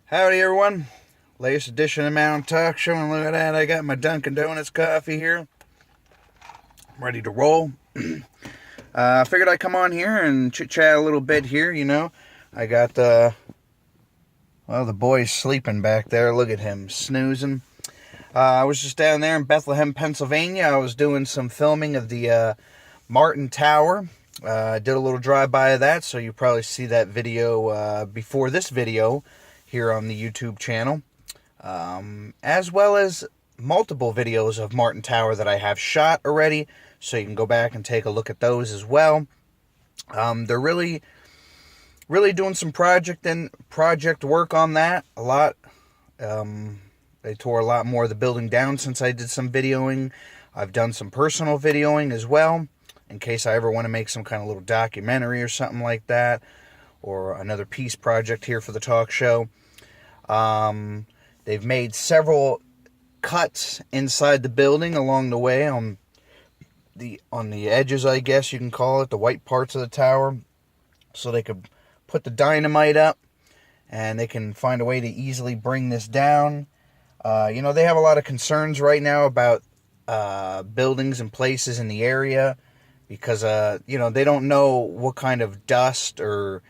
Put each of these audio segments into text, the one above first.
Howdy everyone, latest edition of Mountain Talk Show, and look at that, I got my Dunkin' Donuts coffee here. I'm ready to roll. I figured I'd come on here and chit-chat a little bit here, I got, the boy's sleeping back there, look at him, snoozing. I was just down there in Bethlehem, Pennsylvania. I was doing some filming of the M.A.T.S Tower. I did a little drive-by of that, so you'll probably see that video before this video here on the YouTube channel, as well as multiple videos of M.A.T.S Tower that I have shot already, so you can go back and take a look at those as well. They're really doing some project work on that a lot. They tore a lot more of the building down since I did some videoing. I've done some personal videoing as well, in case I ever want to make some kind of little documentary or something like that, or another peace project here for the talk show. They've made several cuts inside the building along the way on the edges, I guess you can call it, the white parts of the tower, so they could put the dynamite up and they can find a way to easily bring this down. They have a lot of concerns right now about buildings and places in the area because they don't know what kind of dust or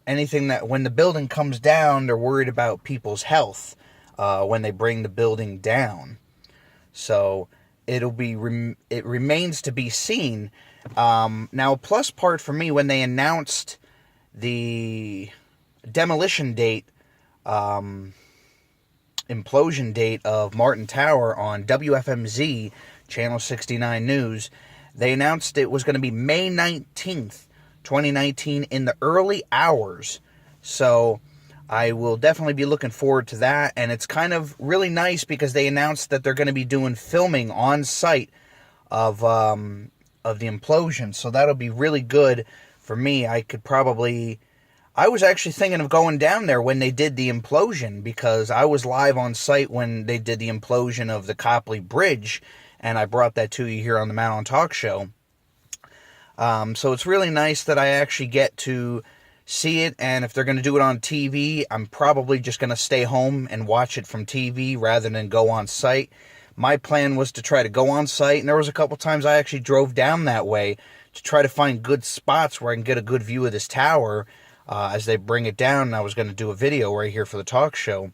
anything that when the building comes down, they're worried about people's health when they bring the building down. So it remains to be seen. Now, a plus part for me, when they announced the demolition date, implosion date of M.A.T.S Tower on WFMZ, Channel 69 News, they announced it was going to be May 19th, 2019 in the early hours. So I will definitely be looking forward to that. And it's kind of really nice because they announced that they're going to be doing filming on site of the implosion. So that'll be really good for me. I was actually thinking of going down there when they did the implosion, because I was live on site when they did the implosion of the Copley Bridge, and I brought that to you here on the Mountain Talk Show. So it's really nice that I actually get to see it, and if they're going to do it on TV, I'm probably just going to stay home and watch it from TV rather than go on site. My plan was to try to go on site, and there was a couple times I actually drove down that way to try to find good spots where I can get a good view of this tower as they bring it down, and I was going to do a video right here for the talk show.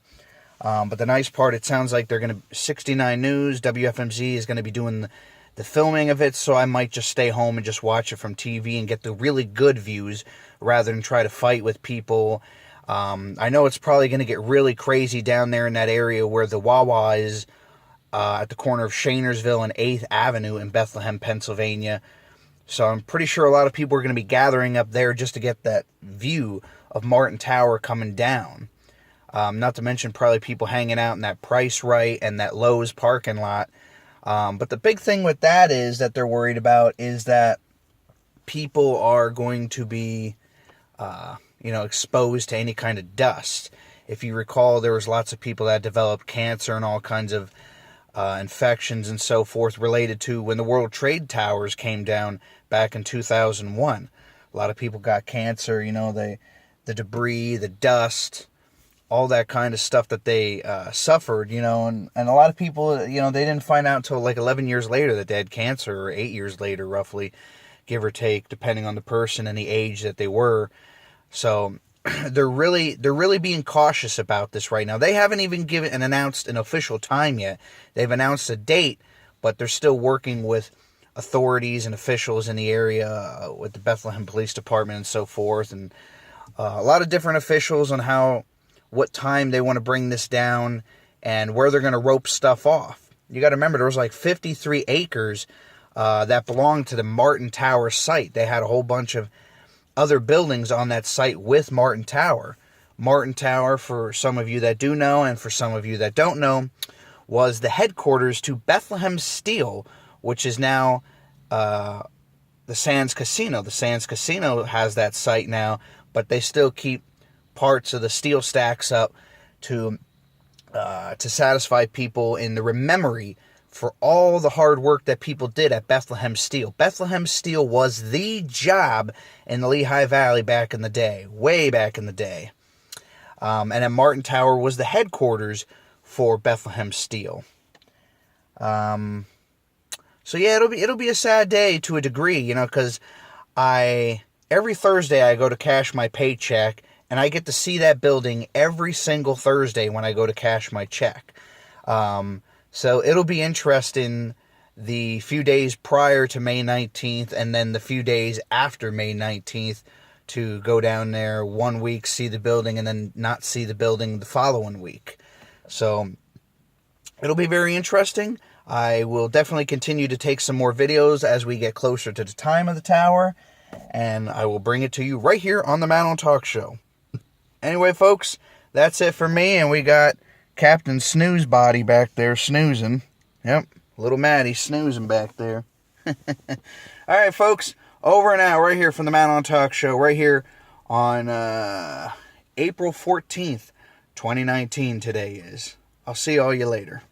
But the nice part, it sounds like they're going to, 69 News, WFMZ is going to be doing the filming of it, so I might just stay home and just watch it from TV and get the really good views rather than try to fight with people. I know it's probably going to get really crazy down there in that area where the Wawa is at the corner of Shainersville and 8th Avenue in Bethlehem, Pennsylvania. So I'm pretty sure a lot of people are going to be gathering up there just to get that view of M.A.T.S Tower coming down. Not to mention probably people hanging out in that Price Right and that Lowe's parking lot. But the big thing with that is that they're worried about is that people are going to be, exposed to any kind of dust. If you recall, there was lots of people that developed cancer and all kinds of infections and so forth related to when the World Trade Towers came down back in 2001. A lot of people got cancer, the debris, the dust, all that kind of stuff that they suffered, and a lot of people, they didn't find out until like 11 years later that they had cancer, or 8 years later, roughly, give or take, depending on the person and the age that they were. So they're really being cautious about this right now. They haven't even announced an official time yet. They've announced a date, but they're still working with authorities and officials in the area, with the Bethlehem Police Department and so forth, and a lot of different officials on what time they want to bring this down and where they're going to rope stuff off. You got to remember, there was like 53 acres that belonged to the M.A.T.S Tower site. They had a whole bunch of other buildings on that site with M.A.T.S Tower. M.A.T.S Tower, for some of you that do know and for some of you that don't know, was the headquarters to Bethlehem Steel, which is now the Sands Casino. The Sands Casino has that site now, but they still keep parts of the steel stacks up to satisfy people in the memory for all the hard work that people did at Bethlehem Steel. Bethlehem Steel was the job in the Lehigh Valley back in the day, way back in the day. And then Martin Tower was the headquarters for Bethlehem Steel. So yeah, it'll be a sad day to a degree, because every Thursday I go to cash my paycheck, and I get to see that building every single Thursday when I go to cash my check. So it'll be interesting the few days prior to May 19th and then the few days after May 19th to go down there 1 week, see the building, and then not see the building the following week. So it'll be very interesting. I will definitely continue to take some more videos as we get closer to the time of the tower, and I will bring it to you right here on the Matt on Talk Show. Anyway, folks, that's it for me, and we got Captain Snooze Body back there snoozing. Yep, little Maddie snoozing back there. All right, folks, over and out right here from the Matt on Talk Show, right here on April 14th, 2019 today is. I'll see all you later.